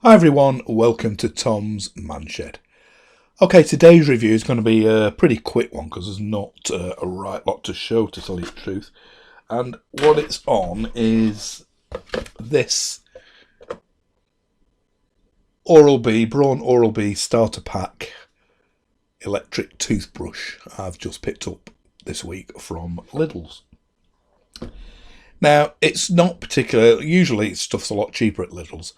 Hi everyone, welcome to Tom's Manshed. Okay, today's review is going to be a pretty quick one because there's not a right lot to show, to tell you the truth. And what it's on is this Braun Oral B starter pack electric toothbrush I've just picked up this week from Lidl's. Now, it's not particular, usually stuff's a lot cheaper at Lidl's.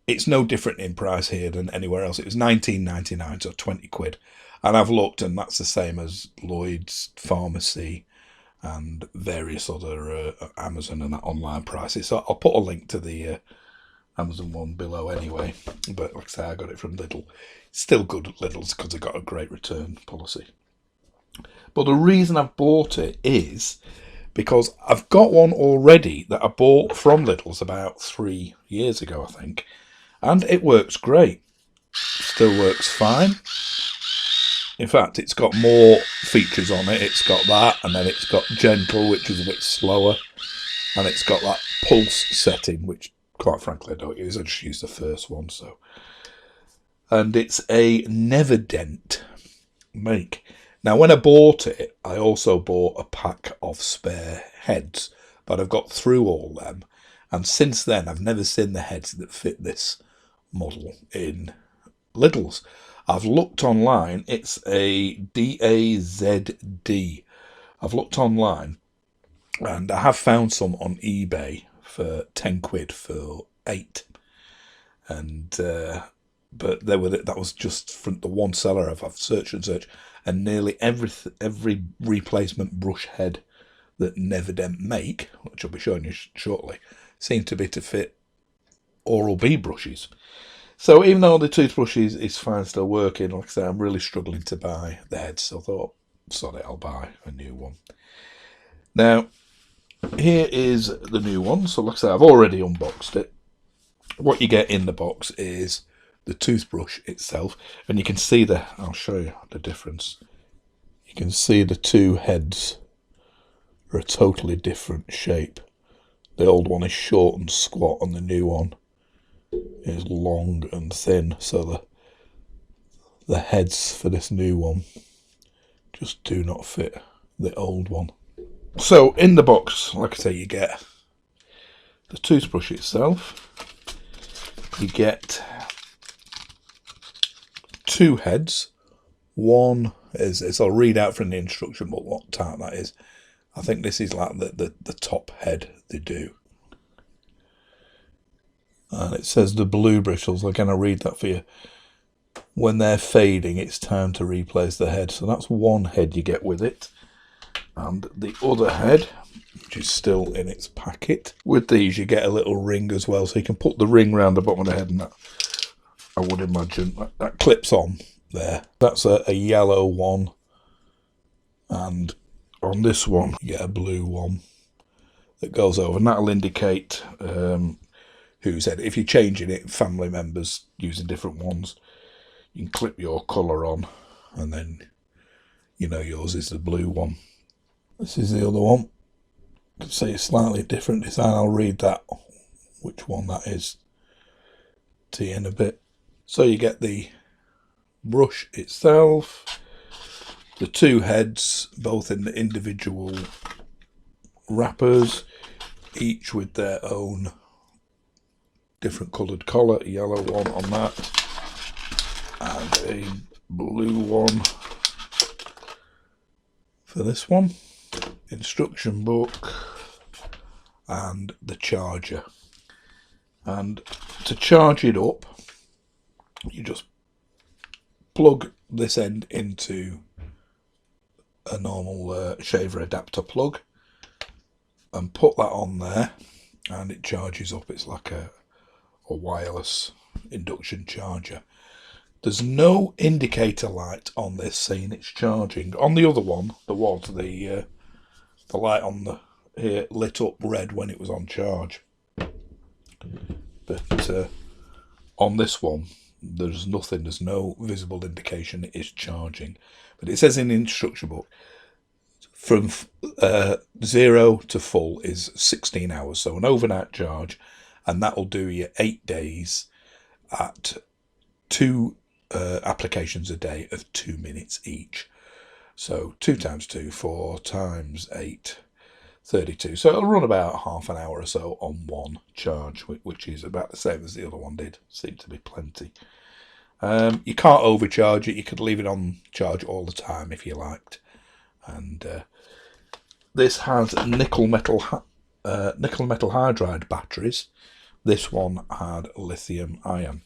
It's no different in price here than anywhere else. It was £19.99, so 20 quid. And I've looked, and that's the same as Lloyd's, Pharmacy, and various other Amazon and that online prices. So I'll put a link to the Amazon one below anyway. But like I say, I got it from Lidl. Still good at Lidl's because I got a great return policy. But the reason I've bought it is because I've got one already that I bought from Lidl's about 3 years ago, I think. And it works great. Still works fine. In fact, it's got more features on it. It's got that, and then it's got gentle, which is a bit slower. And it's got that pulse setting, which, quite frankly, I don't use. I just use the first one. And it's a Nevadent make. Now, when I bought it, I also bought a pack of spare heads. But I've got through all them. And since then, I've never seen the heads that fit this model in Lidl's. I've looked online. It's a DAZD. I've looked online and I have found some on eBay for 10 quid for 8. And but that was just from the one seller. I've searched and searched, and nearly every replacement brush head that Nevadent make, which I'll be showing you shortly, seem to be to fit Oral B brushes. So even though the toothbrush is fine, still working, like I say, I'm really struggling to buy the heads. So I thought, sod it, I'll buy a new one. Now, here is the new one. So like I say, I've already unboxed it. What you get in the box is the toothbrush itself. And you can see I'll show you the difference. You can see the two heads are a totally different shape. The old one is short and squat, and the new one is long and thin. So the heads for this new one just do not fit the old one. So in the box, like I say, you get the toothbrush itself. You get two heads. One is I'll read out from the instruction book what type that is. I think this is like the top head they do. And it says the blue bristles. I'm going to read that for you. When they're fading, it's time to replace the head. So that's one head you get with it. And the other head, which is still in its packet. With these, you get a little ring as well. So you can put the ring around the bottom of the head, and that, I would imagine, that clips on there. That's a yellow one. And on this one, you get a blue one that goes over, and that'll indicate who's head. If you're changing it, family members using different ones, you can clip your colour on, and then you know yours is the blue one. This is the other one. You can see it's slightly different design. I'll read that, which one that is, to you in a bit. So you get the brush itself, the two heads, both in the individual wrappers, each with their own different coloured collar, a yellow one on that, and a blue one for this one. Instruction book and the charger. And to charge it up, you just plug this end into a normal shaver adapter plug and put that on there, and it charges up. It's like a wireless induction charger. There's no indicator light on this saying it's charging. On the other one, there was the light on here lit up red when it was on charge. But on this one, there's nothing. There's no visible indication it is charging. But it says in the instruction book, from 0 to full is 16 hours. So an overnight charge, and that'll do you 8 days. at 2 applications a day of 2 minutes each. So 2 times 2, 4 times 8, 32. So it'll run about half an hour or so on one charge, which is about the same as the other one did. Seemed to be plenty. You can't overcharge it. You could leave it on charge all the time if you liked. And this has nickel metal hydride batteries. This one had lithium ion.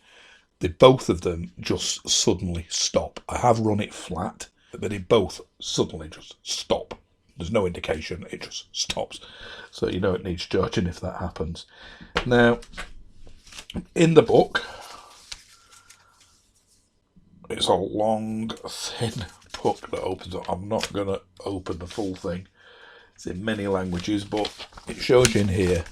Both of them just suddenly stop. I have run it flat, but they both suddenly just stop. There's no indication, it just stops. So you know it needs charging if that happens. Now, in the book, it's a long, thin book that opens up. I'm not going to open the full thing. It's in many languages, but it shows you in here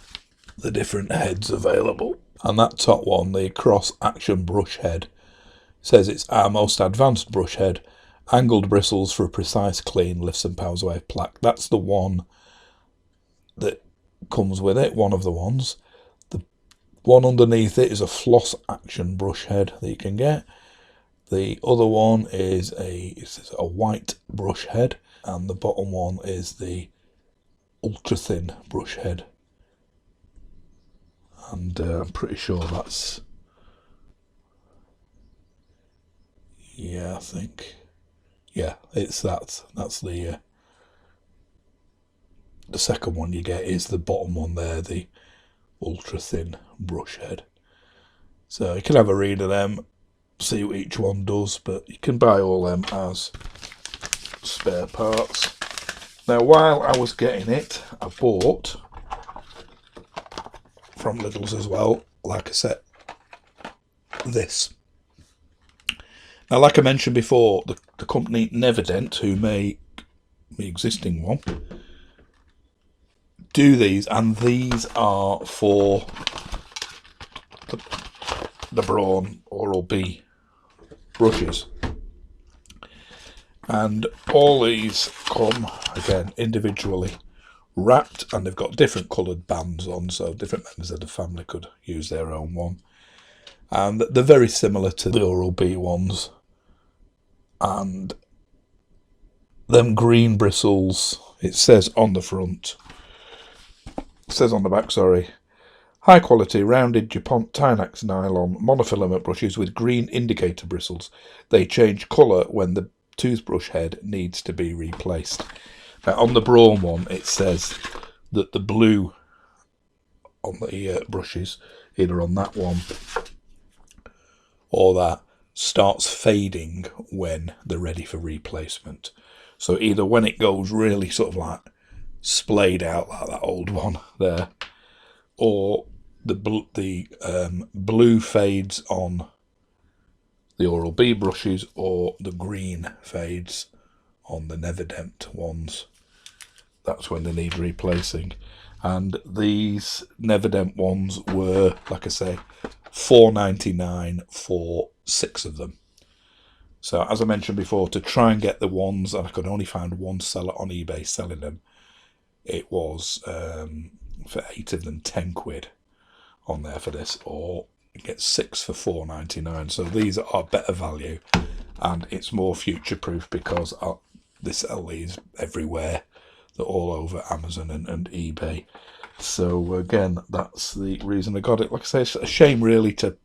the different heads available. And that top one, the cross action brush head, says it's our most advanced brush head. Angled bristles for a precise clean, lifts and powers away plaque. That's the one that comes with it, one of the ones. The one underneath it is a floss action brush head that you can get. The other one is a white brush head, and the bottom one is the ultra thin brush head. And I'm pretty sure that's, yeah, I think, yeah, it's that. That's the second one you get is the bottom one there, the ultra thin brush head. So you can have a read of them, see what each one does, but you can buy all them as spare parts. Now, while I was getting it, I bought from Lidl's as well, like I said, this. Now, like I mentioned before, the company Nevadent, who make the existing one, do these, and these are for the Braun Oral B brushes. And all these come, again, individually wrapped, and they've got different coloured bands on, so different members of the family could use their own one. And they're very similar to the Oral B ones. And them green bristles, it says on the front, it says on the back, sorry, high quality rounded DuPont Tynax nylon monofilament brushes with green indicator bristles. They change colour when the toothbrush head needs to be replaced. Now, on the Braun one, it says that the blue on the brushes, either on that one or that, starts fading when they're ready for replacement. So either when it goes really sort of like splayed out like that old one there, or the blue fades on the Oral B brushes, or the green fades on the Nevadent ones. That's when they need replacing. And these Nevadent ones were, like I say, $4.99 for 6 of them. So as I mentioned before, to try and get the ones, and I could only find one seller on eBay selling them, it was for 8 of them £10 on there for this, or you get 6 for $4.99. So these are better value, and it's more future proof because they sell these everywhere. They're all over Amazon and eBay. So again, that's the reason I got it. Like I say, it's a shame really to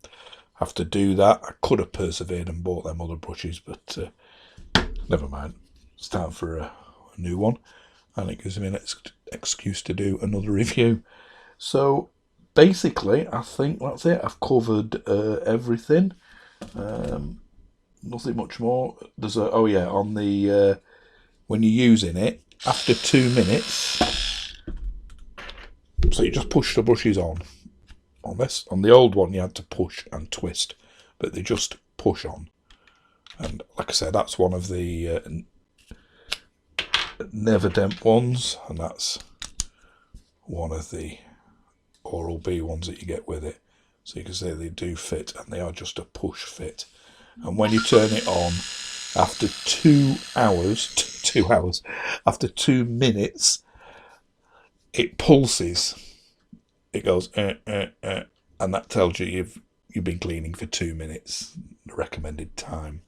have to do that. I could have persevered and bought them other brushes, but never mind. It's time for a new one, and it gives me an excuse to do another review. So basically, I think that's it. I've covered everything. Nothing much more. There's a, oh yeah, on the when you're using it, after 2 minutes, so you just push the brushes on this. On the old one you had to push and twist, but they just push on. And like I said, that's one of the Nevadent ones, and that's one of the Oral B ones that you get with it. So you can see they do fit, and they are just a push fit. And when you turn it on, after 2 hours, after 2 minutes, it pulses. It goes, and that tells you you've been cleaning for 2 minutes, the recommended time.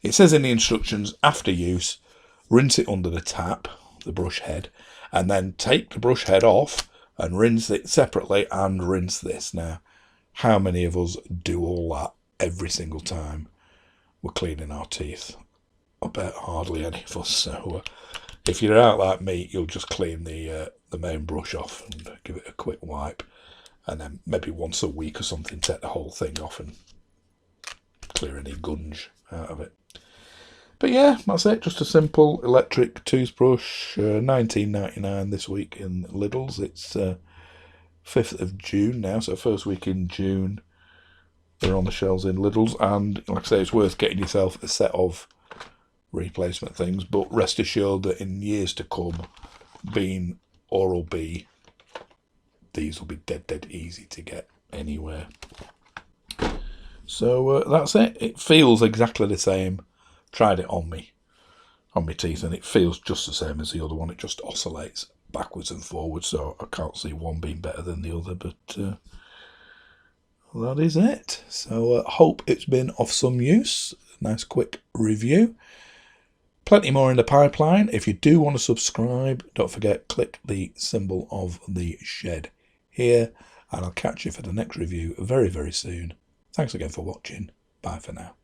It says in the instructions, after use, rinse it under the tap, the brush head, and then take the brush head off and rinse it separately and rinse this. Now, how many of us do all that every single time we're cleaning our teeth? I bet hardly any of us. So if you're out like me, you'll just clean the main brush off and give it a quick wipe, and then maybe once a week or something take the whole thing off and clear any gunge out of it. But yeah, that's it. Just a simple electric toothbrush, $19.99 this week in Lidl's. It's 5th of June now, so first week in June they're on the shelves in Lidl's. And like I say, it's worth getting yourself a set of replacement things, but rest assured that in years to come, being Oral B, these will be dead easy to get anywhere. So that's it. It feels exactly the same. Tried it on my teeth, and it feels just the same as the other one. It just oscillates backwards and forwards, so I can't see one being better than the other, but that is it. So hope it's been of some use. Nice quick review. Plenty more in the pipeline. If you do want to subscribe, don't forget, click the symbol of the shed here, and I'll catch you for the next review very soon. Thanks again for watching. Bye for now.